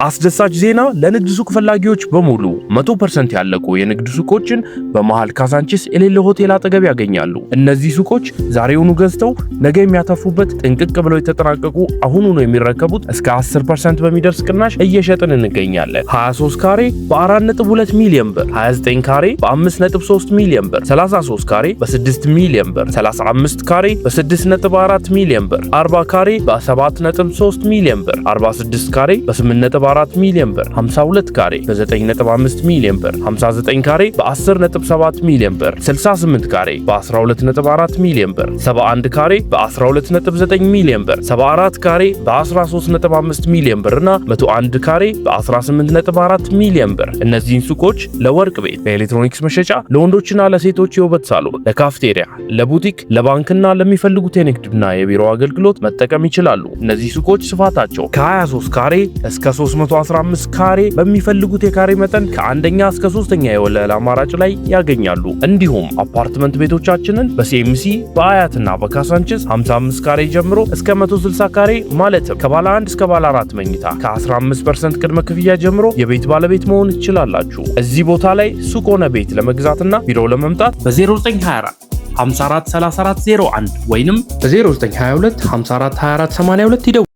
አስደሳች ዜና ለንግድ ሱቅ ፈላጊዎች በሙሉ 100% ያለቁ የንግድ ሱቆችን በመሃል ካዛንቺስ ኤሌሌ ሆቴል አጠገብ ያገኛሉ። እነዚህ ሱቆች ዛሬውኑ ገዝተው ነገ የሚያተርፉበት ጥንቅቅ ብለው የተጠናቀቁ አሁኑኑ የሚረከቡት እስከ 10% በሚደርስ ቅናሽ እየሸጥን እንገኛለን። 23 ካሬ በ4.2 ሚሊዮን ብር፣ 29 ካሬ በ5.3 ሚሊዮን ብር፣ 33 ካሬ በ6 ሚሊዮን ብር፣ 35 ካሬ በ6.4 ሚሊዮን ብር፣ 40 ካሬ በ7.3 ሚሊዮን ብር፣ 46 ካሬ በ8.4 ሚሊዮን ብር፣ 52 ካሬ በ9.5 ሚሊዮን ብር፣ 59 ካሬ በ10.7 ሚሊዮን ብር፣ 68 ካሬ በ12.4 ሚሊዮን ብር፣ 71 ካሬ በ12.9 ሚሊዮን ብር፣ 74 ካሬ በ13.5 ሚሊዮን ብር እና 101 ካሬ በ18.4 ሚሊዮን ብር። እነዚህን ሱቆች ለወርቅ ቤት፣ ለኤሌክትሮኒክስ መሸጫ፣ ለወንዶችና ለሴቶች የውበት ሳሎን፣ ለካፍቴሪያ፣ ለቡቲክ፣ ለባንክና ለሚፈልጉት የንግድና የቢሮ አገልግሎት መጠቀም ይችላሉ። እነዚህ ሱቆች ስፋታቸው ከ23 ካሬ እስከ 315 ካሬ በሚፈልጉት የካሬ መጠን ከአንደኛ እስከ ሶስተኛ የወለል አማራጭ ላይ ያገኛሉ። እንዲሁም አፓርትመንት ቤቶቻችንን በሲኤምሲ በአያትና በካሳንቺስ 55 ካሬ ጀምሮ እስከ 160 ካሬ ማለትም ከባለ 1 እስከ ባለ 4 መኝታ ከ15% ቅድመ ክፍያ ጀምሮ የቤት ባለቤት መሆን ትችላላችሁ። እዚህ ቦታ ላይ ሱቅ ሆነ ቤት ለመግዛትና ቢሮ ለመምጣት በ0924 54 34 01 ወይንም በ0922 54 24 82 ይደውሉ።